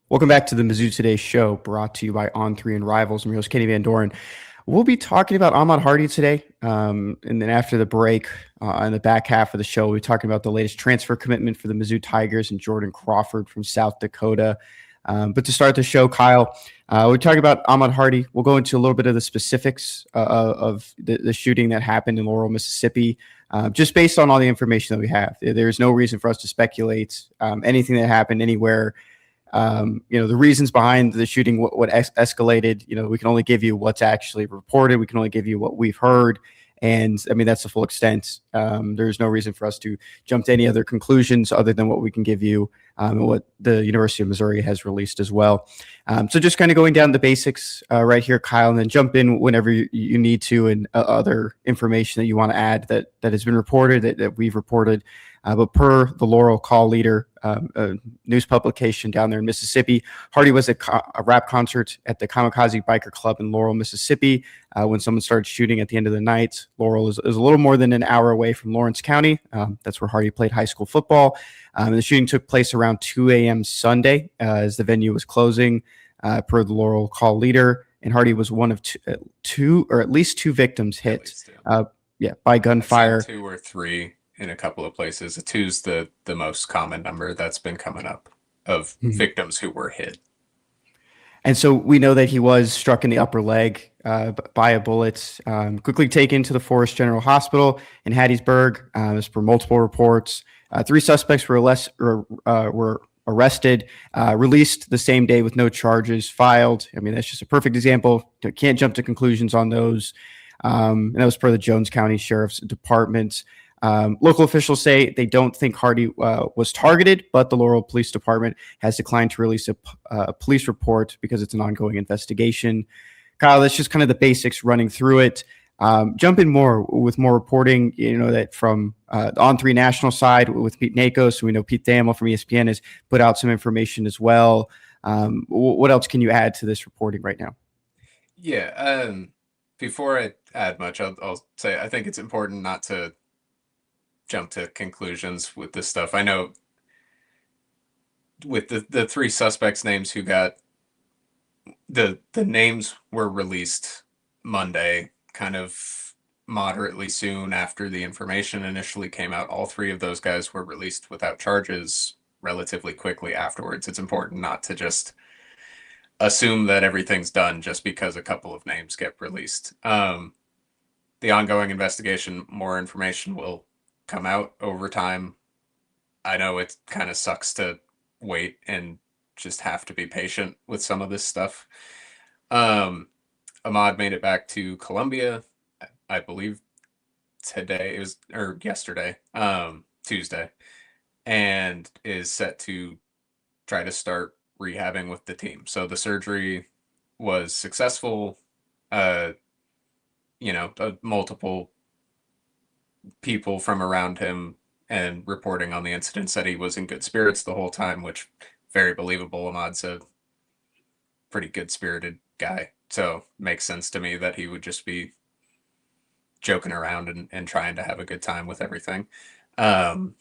Welcome back to the MizzouToday Show, brought to you by On3 and Rivals. I'm your host, Kenny Van Doren. We'll be talking about Ahmad Hardy today. And then after the break, in the back half of the show, we'll be talking about the latest transfer commitment for the Mizzou Tigers and Jordan Crawford from South Dakota. But to start the show, Kyle, we're talking about Ahmad Hardy. We'll go into a little bit of the specifics of the shooting that happened in Laurel, Mississippi, just based on all the information that we have. There's no reason for us to speculate anything that happened anywhere. The reasons behind the shooting, what escalated, we can only give you what's actually reported. We can only give you what we've heard. And I mean, that's the full extent. There's no reason for us to jump to any other conclusions other than what we can give you and what the University of Missouri has released as well. So just kind of going down the basics right here, Kyle, and then jump in whenever you need to and other information that you want to add that has been reported, that we've reported. But per the Laurel Call Leader, a news publication down there in Mississippi, Hardy was at a rap concert at the Kamikaze Biker Club in Laurel, Mississippi, when someone started shooting at the end of the night. Laurel is a little more than an hour away from Lawrence County. That's where Hardy played high school football. The shooting took place around 2 a.m. Sunday as the venue was closing, per the Laurel Call Leader. And Hardy was one of two or at least two victims hit by gunfire. Two or three in a couple of places. A two's the most common number that's been coming up of victims who were hit. And so we know that he was struck in the upper leg by a bullet, quickly taken to the Forest General Hospital in Hattiesburg. As per multiple reports, 3 suspects were arrested, released the same day with no charges filed. I mean, that's just a perfect example. Can't jump to conclusions on those. And that was per the Jones County Sheriff's Department. Local officials say they don't think Hardy was targeted, but the Laurel Police Department has declined to release a police report because it's an ongoing investigation. Kyle, that's just kind of the basics running through it. Jump in with more reporting, that from the On3 national side with Pete Nakos. We know Pete Thamel from ESPN has put out some information as well. What else can you add to this reporting right now? Yeah. Before I add much, I'll say I think it's important not to jump to conclusions with this stuff. I know with the 3 suspects' names who got the names were released Monday, kind of moderately soon after the information initially came out. All 3 of those guys were released without charges relatively quickly afterwards. It's important not to just assume that everything's done just because a couple of names get released. The ongoing investigation, more information will come out over time. I know it kind of sucks to wait and just have to be patient with some of this stuff. Ahmad made it back to Columbia, I believe yesterday, Tuesday, and is set to try to start rehabbing with the team. So the surgery was successful. Multiple people from around him and reporting on the incident said he was in good spirits the whole time, which very believable. Ahmad's a pretty good spirited guy, so makes sense to me that he would just be joking around and trying to have a good time with everything. And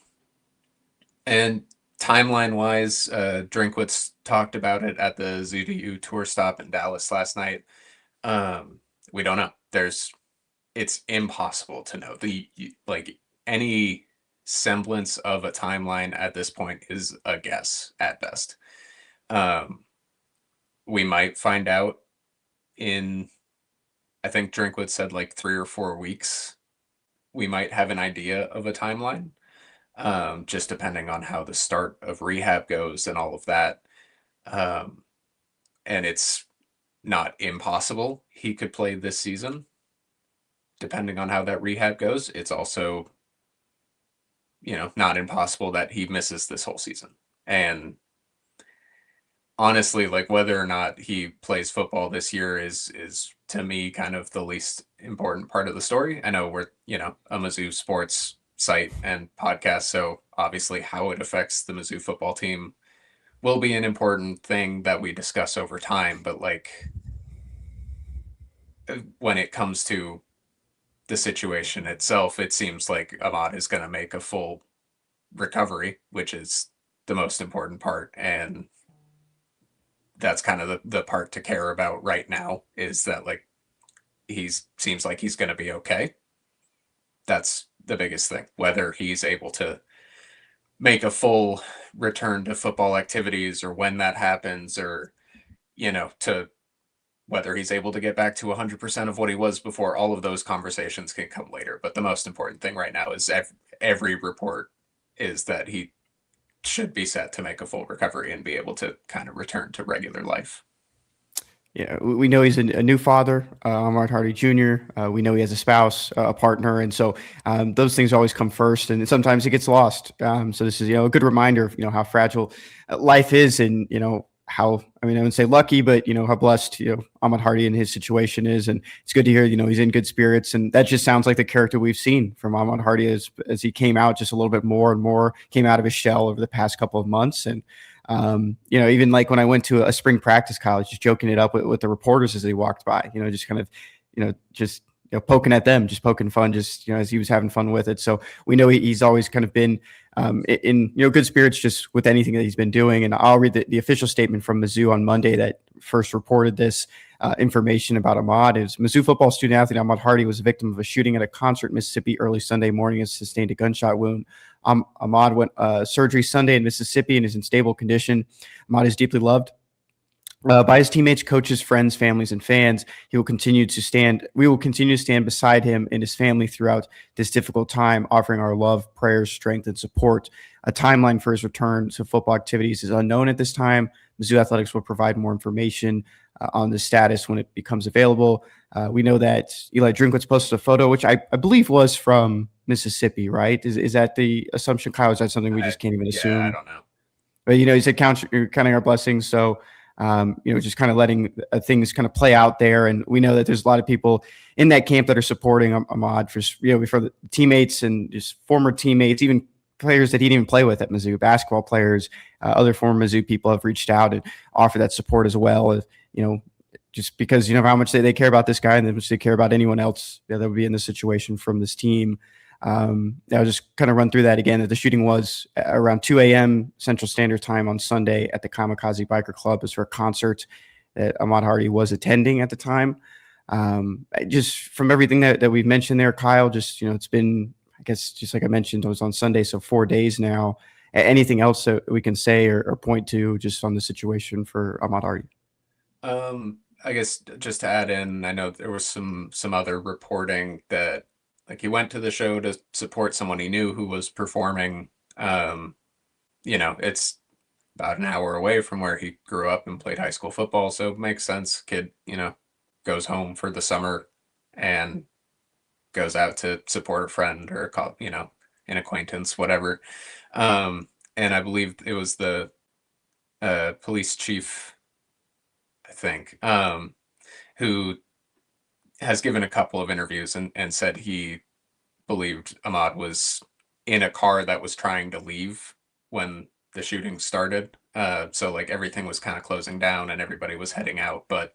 timeline wise, Drinkwitz talked about it at the ZDU tour stop in Dallas last night. We don't know. It's impossible to know. Any semblance of a timeline at this point is a guess at best. We might find out in, I think Drinkwitz said 3 or 4 weeks. We might have an idea of a timeline, just depending on how the start of rehab goes and all of that. And it's not impossible he could play this season, depending on how that rehab goes. It's also, not impossible that he misses this whole season. And honestly, whether or not he plays football this year is to me kind of the least important part of the story. I know we're, a Mizzou sports site and podcast, so obviously how it affects the Mizzou football team will be an important thing that we discuss over time. But when it comes to the situation itself, it seems like Ahmad is going to make a full recovery, which is the most important part. And that's kind of the part to care about right now, is that like seems like he's going to be okay. That's the biggest thing. Whether he's able to make a full return to football activities, or when that happens, or to whether he's able to get back to 100% of what he was before, all of those conversations can come later. But the most important thing right now is every report is that he should be set to make a full recovery and be able to kind of return to regular life. Yeah, we know he's a new father, Ahmad Hardy Jr. We know he has a spouse, a partner, and so those things always come first, and sometimes it gets lost. So this is a good reminder of how fragile life is, and how, I mean, I wouldn't say lucky, but how blessed Ahmad Hardy in his situation is, and it's good to hear he's in good spirits, and that just sounds like the character we've seen from Ahmad Hardy as he came out just a little bit more and more, came out of his shell over the past couple of months. And even like when I went to a spring practice, college, just joking it up with the reporters as they walked by, just kind of, just poking at them, just poking fun, just as he was having fun with it. So we know he's always kind of been in good spirits just with anything that he's been doing. And I'll read the official statement from Mizzou on Monday that first reported this information about Ahmad. Is Mizzou football student athlete Ahmad Hardy was a victim of a shooting at a concert in Mississippi early Sunday morning and sustained a gunshot wound. Ahmad went surgery Sunday in Mississippi and is in stable condition. Ahmad is deeply loved by his teammates, coaches, friends, families, and fans. We will continue to stand beside him and his family throughout this difficult time, offering our love, prayers, strength, and support. A timeline for his return to football activities is unknown at this time. Mizzou Athletics will provide more information on the status when it becomes available. We know that Eli Drinkwitz posted a photo, which I believe was from Mississippi, right? Is that the assumption, Kyle? Is that something we just can't even assume? I don't know. But he said counting our blessings. So just kind of letting things kind of play out there. And we know that there's a lot of people in that camp that are supporting Ahmad for the teammates and just former teammates, even players that he didn't even play with at Mizzou, basketball players, other former Mizzou people have reached out and offered that support as well. Just because, how much they care about this guy and how much they care about anyone else that would be in this situation from this team. I'll just kind of run through that again. That the shooting was around 2 a.m. Central Standard Time on Sunday at the Kamikaze Biker Club. It was for a concert that Ahmad Hardy was attending at the time. Just from everything that we've mentioned there, Kyle, just, it's been, I guess, just like I mentioned, it was on Sunday, so 4 days now. Anything else that we can say or point to just on the situation for Ahmad Hardy? I guess just to add in, I know there was some other reporting that like he went to the show to support someone he knew who was performing. It's about an hour away from where he grew up and played high school football, so it makes sense. Kid, goes home for the summer and goes out to support a friend or an acquaintance, whatever. And I believe it was the police chief, I think, who has given a couple of interviews and said he believed Ahmad was in a car that was trying to leave when the shooting started. So like everything was kind of closing down and everybody was heading out, but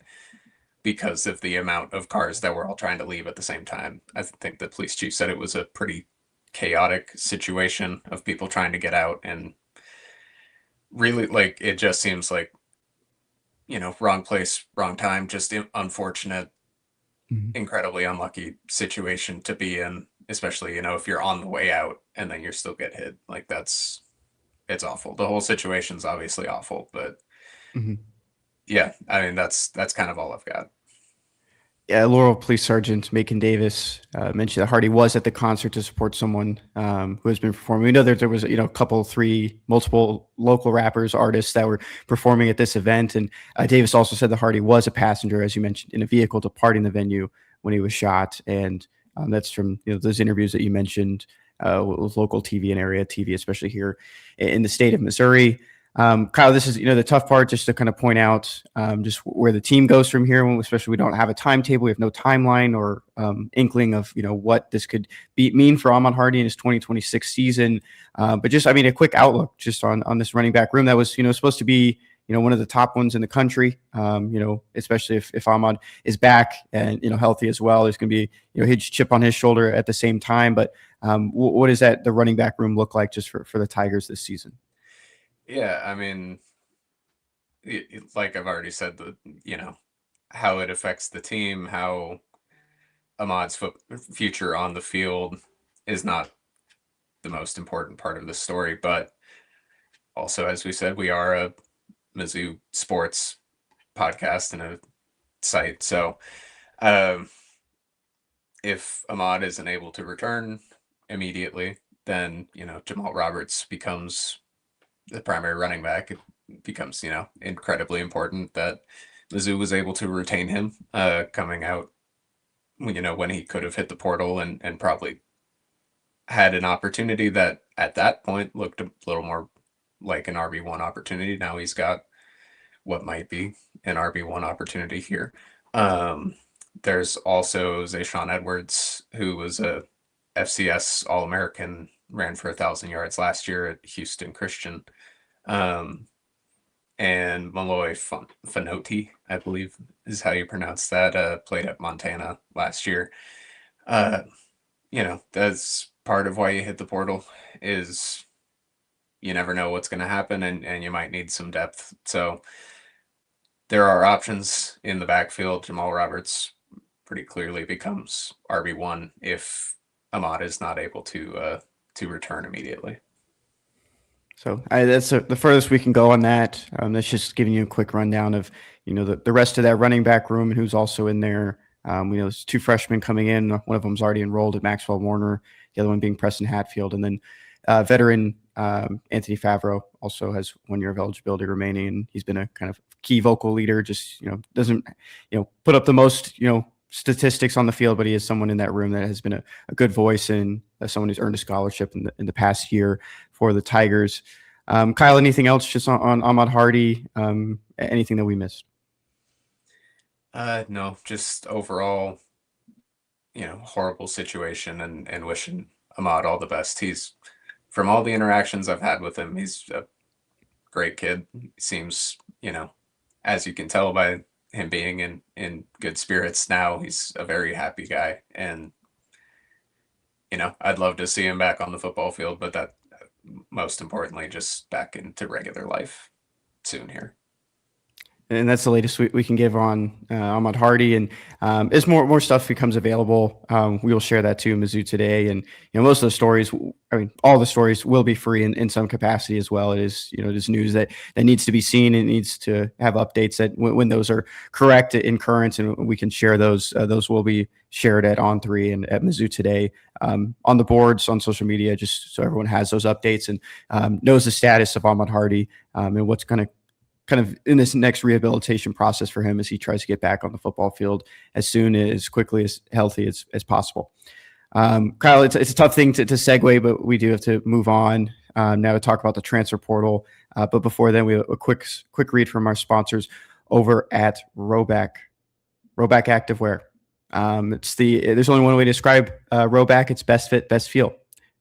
because of the amount of cars that were all trying to leave at the same time, I think the police chief said it was a pretty chaotic situation of people trying to get out, and really like it just seems like wrong place, wrong time, just unfortunate, incredibly unlucky situation to be in, especially if you're on the way out and then you still get hit. Like it's awful. The whole situation's obviously awful, but yeah, I mean that's kind of all I've got. Yeah, Laurel Police Sergeant Macon Davis mentioned that Hardy was at the concert to support someone who has been performing. We know that there was, multiple local rappers, artists that were performing at this event. And Davis also said that Hardy was a passenger, as you mentioned, in a vehicle departing the venue when he was shot. And that's from those interviews that you mentioned with local TV and area TV, especially here in the state of Missouri. Kyle, this is the tough part, just to kind of point out just where the team goes from here, especially we don't have a timetable, we have no timeline or inkling of what this could mean for Ahmad Hardy in his 2026 season. But just a quick outlook just on this running back room that was supposed to be one of the top ones in the country. Especially if Ahmad is back and healthy as well, there's going to be a huge chip on his shoulder at the same time. But what does the running back room look like just for the Tigers this season? Yeah, I mean, like I've already said, how it affects the team, how Ahmad's future on the field is not the most important part of the story. But also, as we said, we are a Mizzou sports podcast and a site. So if Ahmad isn't able to return immediately, then, Jamal Roberts becomes the primary running back. It becomes, incredibly important that Mizzou was able to retain him coming out, when he could have hit the portal and probably had an opportunity that at that point looked a little more like an RB1 opportunity. Now he's got what might be an RB1 opportunity here. There's also Zayshawn Edwards, who was a FCS All-American, ran for 1,000 yards last year at Houston Christian. And Malloy Fanoti, I believe is how you pronounce that, played at Montana last year. That's part of why you hit the portal, is you never know what's going to happen, and you might need some depth. So there are options in the backfield. Jamal Roberts pretty clearly becomes RB1 if Ahmad is not able to return immediately. So that's the furthest we can go on that. That's just giving you a quick rundown of, the rest of that running back room and who's also in there. There's two freshmen coming in. One of them's already enrolled at Maxwell Warner, the other one being Preston Hatfield. And then veteran Anthony Favreau also has 1 year of eligibility remaining. And he's been a kind of key vocal leader, just, doesn't, put up the most, statistics on the field, but he is someone in that room that has been a good voice and someone who's earned a scholarship in the past year for the Tigers. Kyle, anything else just on Ahmad Hardy? Anything that we missed? No, just overall, horrible situation, and wishing Ahmad all the best. From all the interactions I've had with him, he's a great kid. He seems, as you can tell by him being in good spirits now, he's a very happy guy. And, I'd love to see him back on the football field, but that most importantly, just back into regular life soon here. And that's the latest we can give on Ahmad Hardy. And as more stuff becomes available, we will share that too, Mizzou Today. And most of the stories, all the stories will be free in some capacity as well. It is it is news that needs to be seen and needs to have updates that when those are correct in currents, and we can share those. Those will be shared at On3 and at Mizzou Today on the boards on social media, just so everyone has those updates and knows the status of Ahmad Hardy and what's going to kind of in this next rehabilitation process for him as he tries to get back on the football field as quickly as healthy as possible. Kyle, it's a tough thing to segue, but we do have to move on now to talk about the transfer portal. But before then, we have a quick read from our sponsors over at Rhoback Activewear. There's only one way to describe Rhoback. It's best fit, best feel.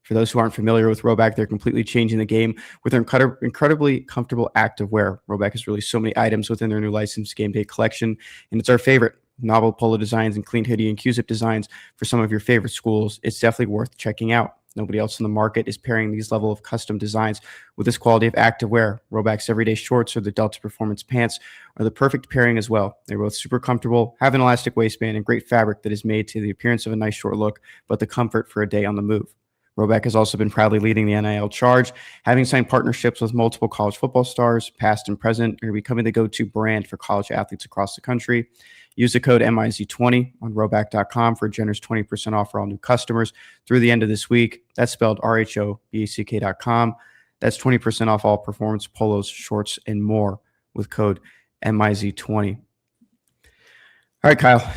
For those who aren't familiar with Rhoback, they're completely changing the game with their incredibly comfortable activewear. Rhoback has released so many items within their new licensed game day collection, and it's our favorite. Novel polo designs and clean hoodie and Q-zip designs for some of your favorite schools. It's definitely worth checking out. Nobody else in the market is pairing these level of custom designs with this quality of activewear. Rhoback's everyday shorts or the Delta Performance pants are the perfect pairing as well. They're both super comfortable, have an elastic waistband, and great fabric that is made to the appearance of a nice short look, but the comfort for a day on the move. Rhoback has also been proudly leading the NIL charge, having signed partnerships with multiple college football stars, past and present, and becoming the go-to brand for college athletes across the country. Use the code MIZ20 on Rhoback.com for a generous 20% off for all new customers through the end of this week. That's spelled RHOBACK.com. That's 20% off all performance polos, shorts, and more with code MIZ20. All right, Kyle.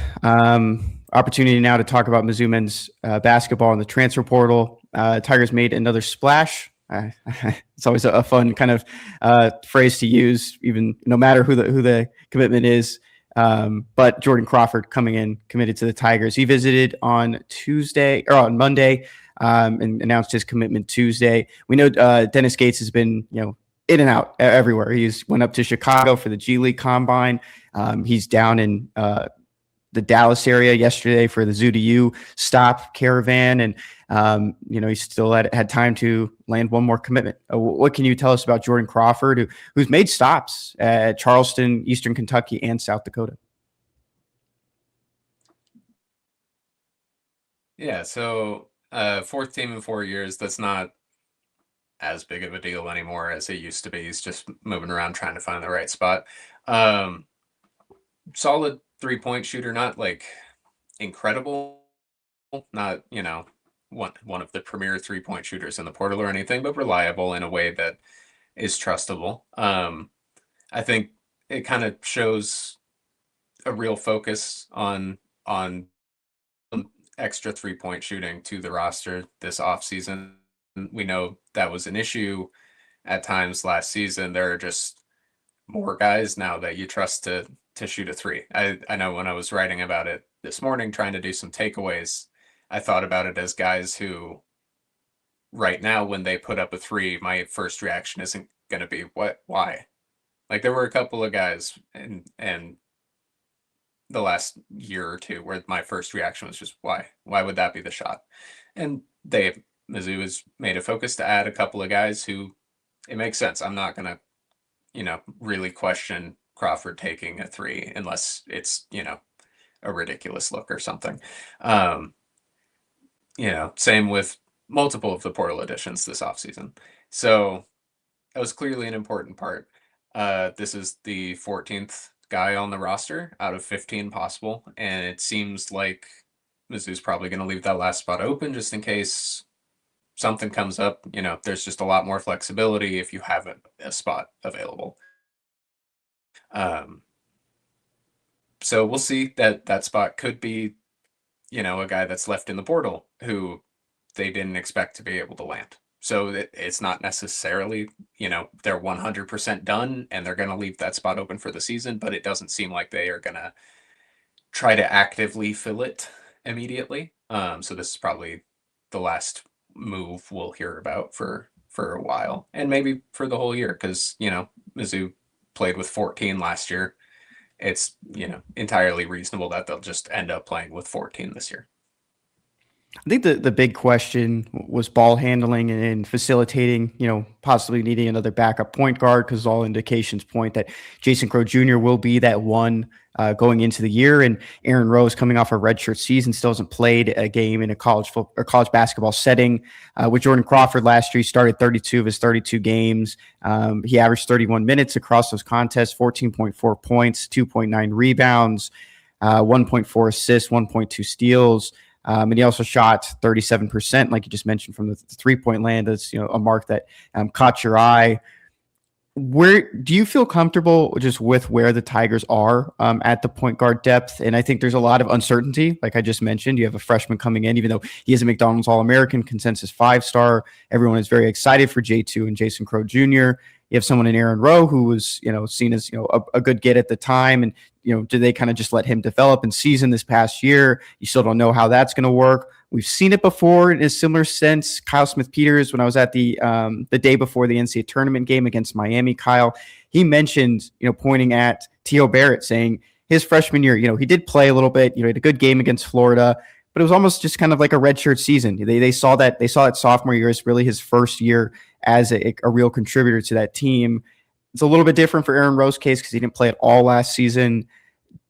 Opportunity now to talk about Mizzou men's basketball and the transfer portal. Tigers made another splash. It's always a fun kind of phrase to use, even no matter who the commitment is. But Jordan Crawford coming in, committed to the Tigers. He visited on Monday, and announced his commitment Tuesday. We know Dennis Gates has been, in and out everywhere. He's went up to Chicago for the G League Combine. He's down in the Dallas area yesterday for the Zoo to You stop caravan, and he still had time to land one more commitment. What can you tell us about Jordan Crawford, who's made stops at Charleston, Eastern Kentucky, and South Dakota? Yeah, so fourth team in 4 years, that's not as big of a deal anymore as it used to be. He's just moving around trying to find the right spot. Solid 3-point shooter, not like incredible, not, one of the premier 3-point shooters in the portal or anything, but reliable in a way that is trustable. I think it kind of shows a real focus on extra 3-point shooting to the roster this offseason. We know that was an issue at times last season. There are just more guys now that you trust to shoot a three. I know when I was writing about it this morning, trying to do some takeaways, I thought about it as guys who right now, when they put up a three, my first reaction isn't going to be why? Like there were a couple of guys and the last year or two where my first reaction was just why would that be the shot? And Mizzou has made a focus to add a couple of guys who it makes sense. I'm not going to really question Crawford taking a three unless it's a ridiculous look or something. Same with multiple of the portal additions this offseason. So that was clearly an important part. This is the 14th guy on the roster out of 15 possible, and it seems like Mizzou's probably going to leave that last spot open just in case something comes up. There's just a lot more flexibility if you have a spot available. So we'll see. That spot could be, a guy that's left in the portal who they didn't expect to be able to land. So it's not necessarily, they're 100% done and they're going to leave that spot open for the season, but it doesn't seem like they are going to try to actively fill it immediately. So this is probably the last move we'll hear about for a while, and maybe for the whole year, because, Mizzou played with 14 last year. It's, entirely reasonable that they'll just end up playing with 14 this year. I think the big question was ball handling and facilitating, possibly needing another backup point guard, because all indications point that Jason Crow Jr. will be that one going into the year. And Aaron Rose, coming off a redshirt season, still hasn't played a game in a college basketball setting. With Jordan Crawford last year, he started 32 of his 32 games. He averaged 31 minutes across those contests, 14.4 points, 2.9 rebounds, 1.4 assists, 1.2 steals. And he also shot 37%, like you just mentioned, from the 3-point land. That's a mark that caught your eye. Where do you feel comfortable just with where the Tigers are at the point guard depth? And I think there's a lot of uncertainty, like I just mentioned. You have a freshman coming in, even though he is a McDonald's All-American, consensus 5-star. Everyone is very excited for J2 and Jason Crow Jr. You have someone in Aaron Rowe who was, seen as, a good get at the time. And, do they kind of just let him develop and season this past year? You still don't know how that's going to work. We've seen it before in a similar sense. Kyle Smith-Peters, when I was at the day before the NCAA tournament game against Miami, Kyle, he mentioned, pointing at T.O. Barrett, saying his freshman year, he did play a little bit, he had a good game against Florida, but it was almost just kind of like a redshirt season. They saw that sophomore year as really his first year as a real contributor to that team. It's a little bit different for Aaron Rowe's case because he didn't play at all last season.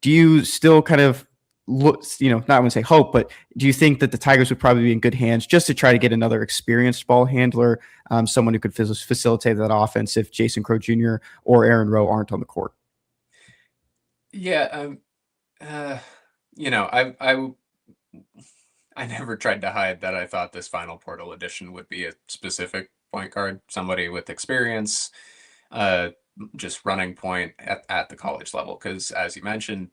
Do you still kind of look, not want to say hope, but do you think that the Tigers would probably be in good hands just to try to get another experienced ball handler, someone who could facilitate that offense if Jason Crow Jr. or Aaron Rowe aren't on the court? Yeah, I never tried to hide that I thought this final portal edition would be a specific point guard, somebody with experience, just running point at the college level. Because as you mentioned,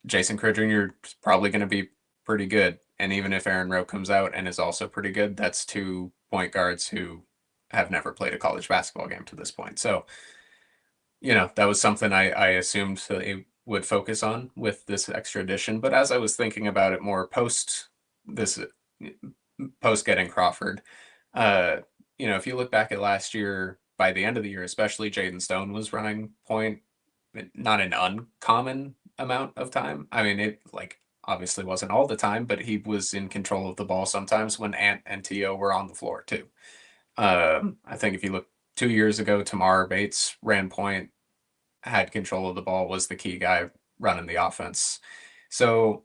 Jason Crow Jr. is probably going to be pretty good. And even if Aaron Rowe comes out and is also pretty good, that's 2 point guards who have never played a college basketball game to this point. So, that was something I assumed they would focus on with this extra edition. But as I was thinking about it more post getting Crawford, if you look back at last year, by the end of the year, especially Jaden Stone was running point, not an uncommon amount of time. I mean, it like obviously wasn't all the time, but he was in control of the ball sometimes when Ant and Tio were on the floor too. I think if you look 2 years ago, Tamar Bates ran point, had control of the ball, was the key guy running the offense. So,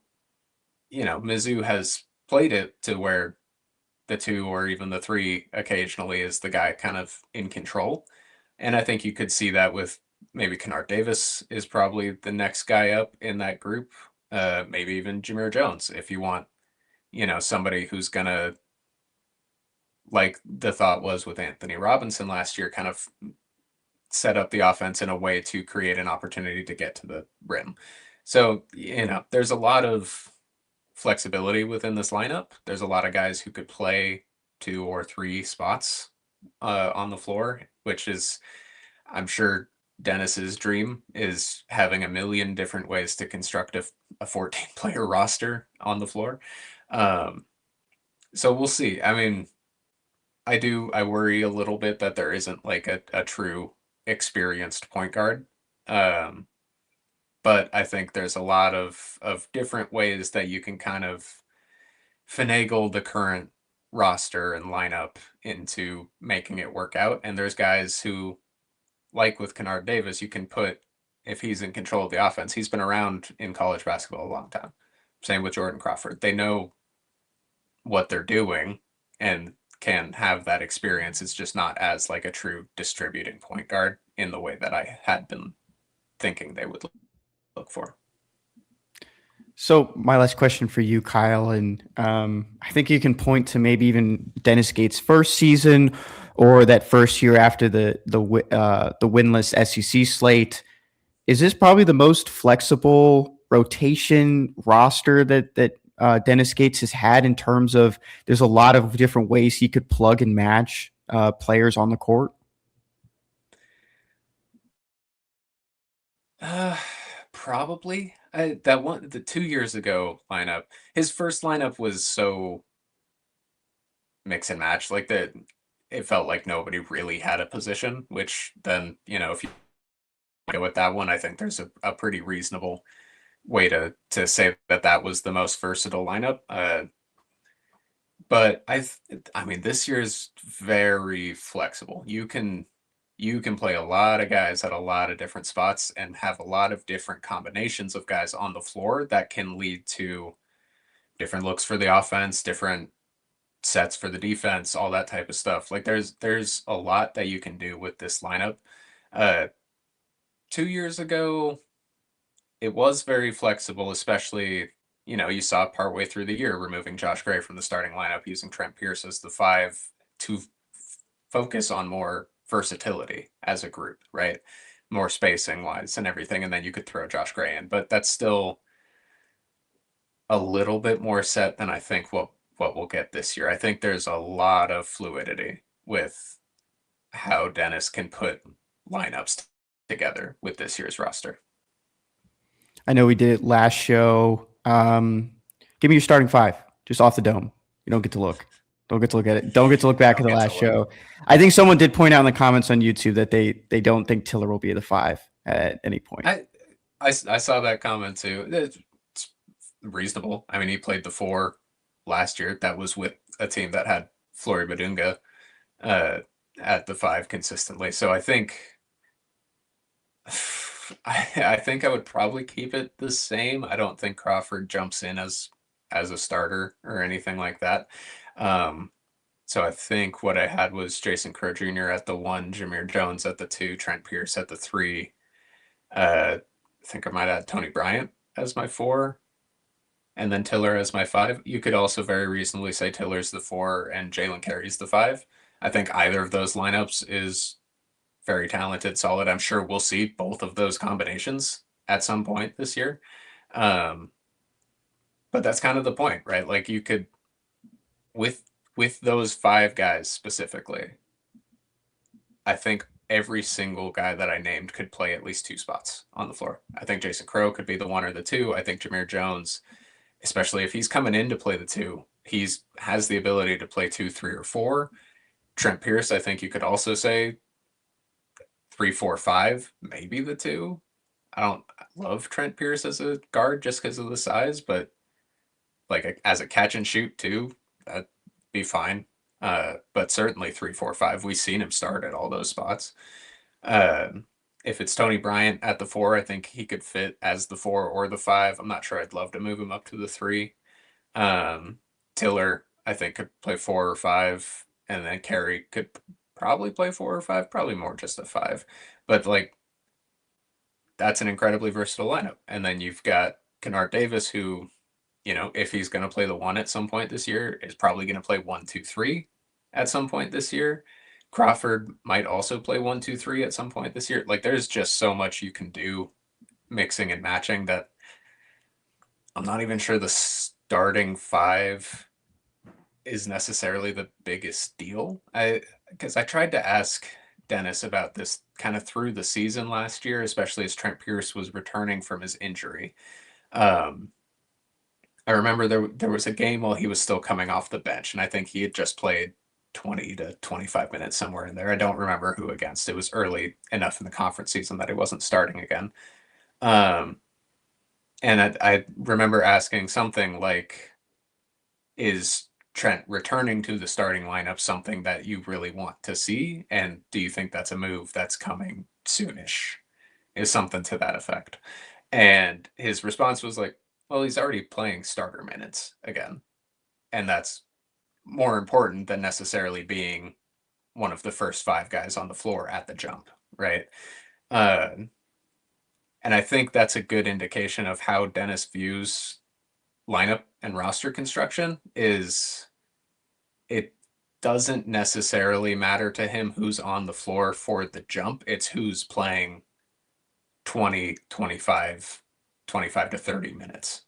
Mizzou has played it to where the two or even the three occasionally is the guy kind of in control. And I think you could see that with maybe Kennard Davis is probably the next guy up in that group. Maybe even Jameer Jones, if you want, somebody who's gonna, like the thought was with Anthony Robinson last year, kind of set up the offense in a way to create an opportunity to get to the rim. So, there's a lot of flexibility within this lineup. There's a lot of guys who could play 2 or 3 spots on the floor, which is, I'm sure, Dennis's dream is having a million different ways to construct a 14-player roster on the floor. So we'll see. I mean, I worry a little bit that there isn't like a true experienced point guard. Um, but I think there's a lot of different ways that you can kind of finagle the current roster and lineup into making it work out. And there's guys who, like with Kennard Davis, you can put, if he's in control of the offense, he's been around in college basketball a long time. Same with Jordan Crawford. They know what they're doing and can have that experience. It's just not as like a true distributing point guard in the way that I had been thinking they would look for. So my last question for you, Kyle, and I think you can point to maybe even Dennis Gates' first season or that first year after the winless SEC slate. Is this probably the most flexible rotation roster that Dennis Gates has had in terms of there's a lot of different ways he could plug and match players on the court? Uh, Probably. The 2 years ago lineup, his first lineup was so mix and match, like that it felt like nobody really had a position, which then, if you go with that one, I think there's a pretty reasonable way to say that was the most versatile lineup. But I mean, this year's very flexible. You can play a lot of guys at a lot of different spots and have a lot of different combinations of guys on the floor that can lead to different looks for the offense, different sets for the defense, all that type of stuff. Like there's a lot that you can do with this lineup. Uh 2 years ago, it was very flexible, especially, you saw partway through the year removing Josh Gray from the starting lineup, using Trent Pierce as the 5 to focus on more versatility as a group, right? More spacing wise and everything. And then you could throw Josh Gray in, but that's still a little bit more set than I think what we'll get this year. I think there's a lot of fluidity with how Dennis can put lineups together with this year's roster. I know we did it last show. Give me your starting 5, just off the dome. You don't get to look. Don't get to look at it. Don't get to look back at the last show. I think someone did point out in the comments on YouTube that they don't think Tiller will be the 5 at any point. I saw that comment too. It's reasonable. I mean, he played the 4 last year. That was with a team that had Flory Badunga at the 5 consistently. So I think I think I would probably keep it the same. I don't think Crawford jumps in as a starter or anything like that. So I think what I had was Jason Crow Jr. at the 1, Jameer Jones at the 2, Trent Pierce at the 3. I think I might add Tony Bryant as my 4, and then Tiller as my 5. You could also very reasonably say Tiller's the 4 and Jalen Carey's the 5. I think either of those lineups is very talented, solid. I'm sure we'll see both of those combinations at some point this year. But that's kind of the point, right? Like you could, with those 5 guys specifically, I think every single guy that I named could play at least 2 spots on the floor. I think Jason Crow could be the 1 or the 2. I think Jameer Jones, especially if he's coming in to play the 2, has the ability to play 2, 3, or 4. Trent Pierce, I think you could also say 3, 4, 5, maybe the 2. I don't love Trent Pierce as a guard just because of the size, but like as a catch and shoot too, that'd be fine. But certainly 3, 4, 5. We've seen him start at all those spots. Um, if it's Tony Bryant at the 4, I think he could fit as the 4 or the 5. I'm not sure I'd love to move him up to the 3. Um, Tiller, I think, could play 4 or 5, and then Carey could probably play 4 or 5, probably more just a 5. But like that's an incredibly versatile lineup. And then you've got Kennard Davis, who, if he's going to play the 1 at some point this year, is probably going to play 1, 2, 3 at some point this year. Crawford might also play 1, 2, 3 at some point this year. Like there's just so much you can do mixing and matching that I'm not even sure the starting 5 is necessarily the biggest deal. Because I tried to ask Dennis about this kind of through the season last year, especially as Trent Pierce was returning from his injury. Um, I remember there was a game while he was still coming off the bench, and I think he had just played 20 to 25 minutes somewhere in there. I don't remember who against. It was early enough in the conference season that he wasn't starting again. Um, and I remember asking something like, is Trent returning to the starting lineup something that you really want to see? And do you think that's a move that's coming soonish? Is something to that effect. And his response was like, well, he's already playing starter minutes again. And that's more important than necessarily being one of the first 5 guys on the floor at the jump, right? Uh, and I think that's a good indication of how Dennis views lineup and roster construction is it doesn't necessarily matter to him who's on the floor for the jump. It's who's playing 20, 25, 25 to 30 minutes.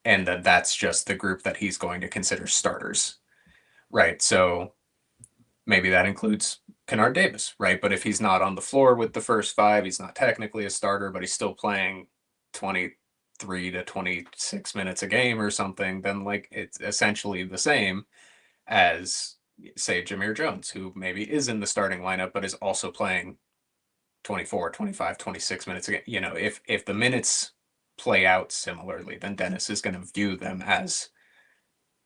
And that's just the group that he's going to consider starters, right? So maybe that includes Kennard Davis, right? But if he's not on the floor with the first 5, he's not technically a starter, but he's still playing 23 to 26 minutes a game or something, then like it's essentially the same as say Jameer Jones, who maybe is in the starting lineup, but is also playing 24, 25, 26 minutes a game. If the minutes play out similarly, then Dennis is going to view them as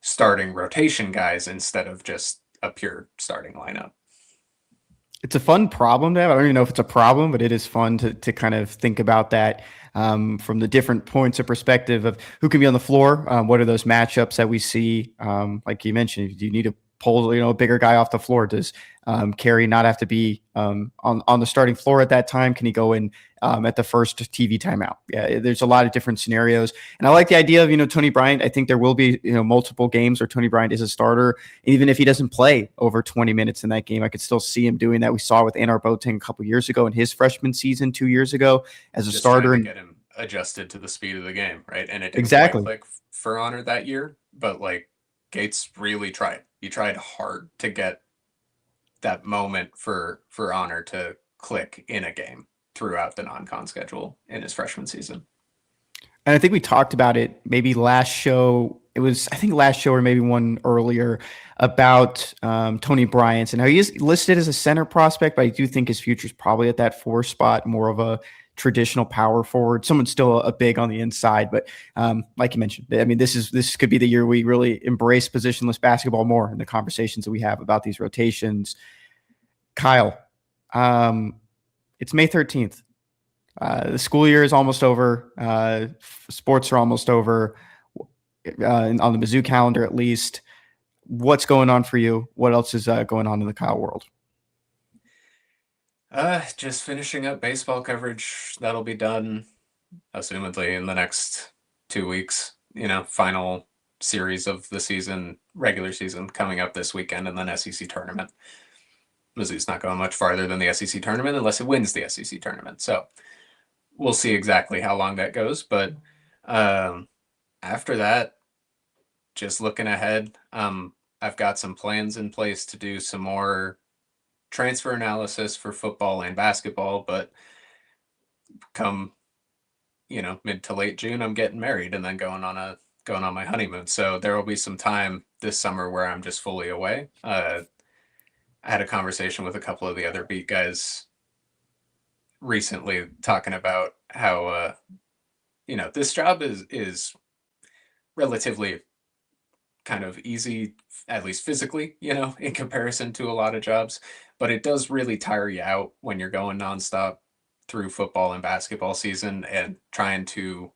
starting rotation guys instead of just a pure starting lineup. It's a fun problem to have. I don't even know if it's a problem, but it is fun to kind of think about that from the different points of perspective of who can be on the floor. What are those matchups that we see? Like you mentioned, do you need to pull a bigger guy off the floor? Does Carey not have to be on the starting floor at that time? Can he go in at the first TV timeout? Yeah, there's a lot of different scenarios, and I like the idea of Tony Bryant. I think there will be multiple games where Tony Bryant is a starter, and even if he doesn't play over 20 minutes in that game, I could still see him doing that. We saw with Anar Boateng a couple years ago in his freshman season 2 years ago as a Just starter, trying and to get him adjusted to the speed of the game, right? And it didn't quite exactly. click for Honor that year, but like Gates really tried. He tried hard to get that moment for Honor to click in a game throughout the non-con schedule in his freshman season. And I think we talked about it maybe last show. It was, I think, last show or maybe one earlier about Tony Bryant and how he is listed as a center prospect, but I do think his future is probably at that 4 spot, more of a traditional power forward. Someone's still a big on the inside, but like you mentioned, I mean, this could be the year we really embrace positionless basketball more in the conversations that we have about these rotations. Kyle, it's May 13th. The school year is almost over. Sports are almost over on the Mizzou calendar, at least. What's going on for you? What else is going on in the Kyle world? Just finishing up baseball coverage. That'll be done, assumedly, in the next 2 weeks. Final series of the season, regular season, coming up this weekend, and then SEC tournament. Mizzou's not going much farther than the SEC tournament unless it wins the SEC tournament. So we'll see exactly how long that goes. But after that, just looking ahead, I've got some plans in place to do some more transfer analysis for football and basketball. But come, mid to late June, I'm getting married and then going on my honeymoon. So there will be some time this summer where I'm just fully away. I had a conversation with a couple of the other beat guys recently talking about how this job is relatively kind of easy, at least physically, in comparison to a lot of jobs, but it does really tire you out when you're going nonstop through football and basketball season, and trying to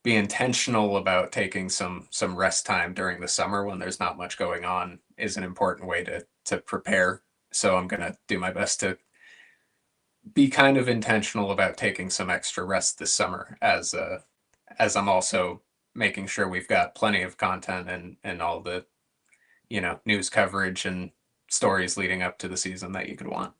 be intentional about taking some rest time during the summer when there's not much going on is an important way to prepare. So I'm going to do my best to be kind of intentional about taking some extra rest this summer, as I'm also making sure we've got plenty of content and all the news coverage and stories leading up to the season that you could want.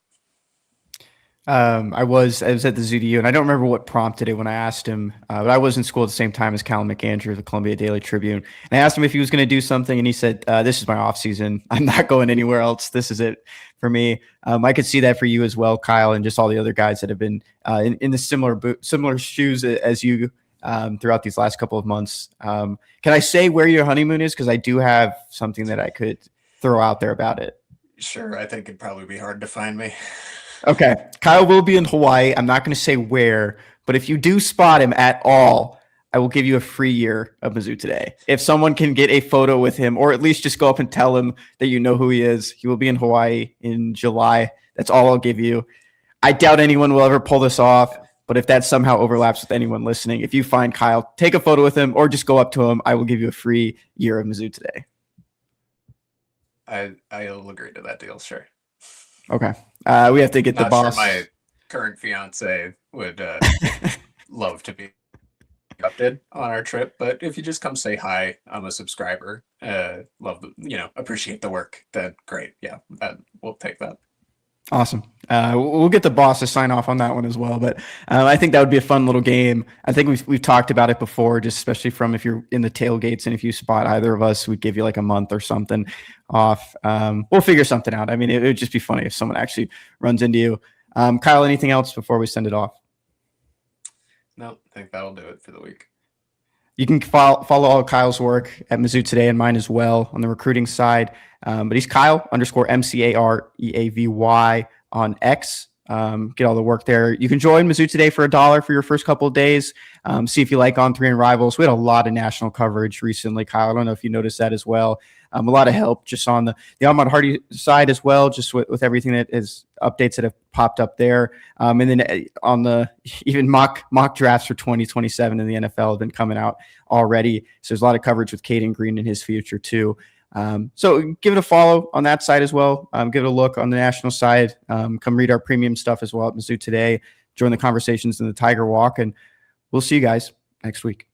I was at the ZDU, and I don't remember what prompted it when I asked him, but I was in school at the same time as Callum McAndrew, the Columbia Daily Tribune. And I asked him if he was going to do something, and he said, this is my off season. I'm not going anywhere else. This is it for me. I could see that for you as well, Kyle, and just all the other guys that have been in the similar shoes as you throughout these last couple of months. Can I say where your honeymoon is? Because I do have something that I could throw out there about it. Sure. I think it'd probably be hard to find me. Okay. Kyle will be in Hawaii. I'm not going to say where, but if you do spot him at all, I will give you a free year of Mizzou Today. If someone can get a photo with him, or at least just go up and tell him that you know who he is. He will be in Hawaii in July. That's all I'll give you. I doubt anyone will ever pull this off, but if that somehow overlaps with anyone listening, if you find Kyle, take a photo with him or just go up to him. I will give you a free year of Mizzou Today. I'll agree to that deal. Sure. Okay. We have to get the boss. Sure my current fiance would love to be adopted on our trip, but if you just come say hi, I'm a subscriber. Love appreciate the work. Then great. Yeah, we'll take that. Awesome. We'll get the boss to sign off on that one as well. But I think that would be a fun little game. I think we've talked about it before, just especially from if you're in the tailgates and if you spot either of us, we'd give you like a month or something off. We'll figure something out. I mean, it would just be funny if someone actually runs into you. Kyle, anything else before we send it off? No, I think that'll do it for the week. You can follow all Kyle's work at Mizzou Today and mine as well on the recruiting side. But he's Kyle_McAreavy on X. Get all the work there. You can join Mizzou Today for $1 for your first couple of days. See if you like On 3 and Rivals. We had a lot of national coverage recently, Kyle. I don't know if you noticed that as well. A lot of help just on the Ahmad Hardy side as well, just with everything that is updates that have popped up there. And then on the even mock drafts for 2027 in the NFL have been coming out already. So there's a lot of coverage with Caden Green and his future too. So give it a follow on that side as well. Give it a look on the national side. Come read our premium stuff as well at Mizzou Today. Join the conversations in the Tiger Walk, and we'll see you guys next week.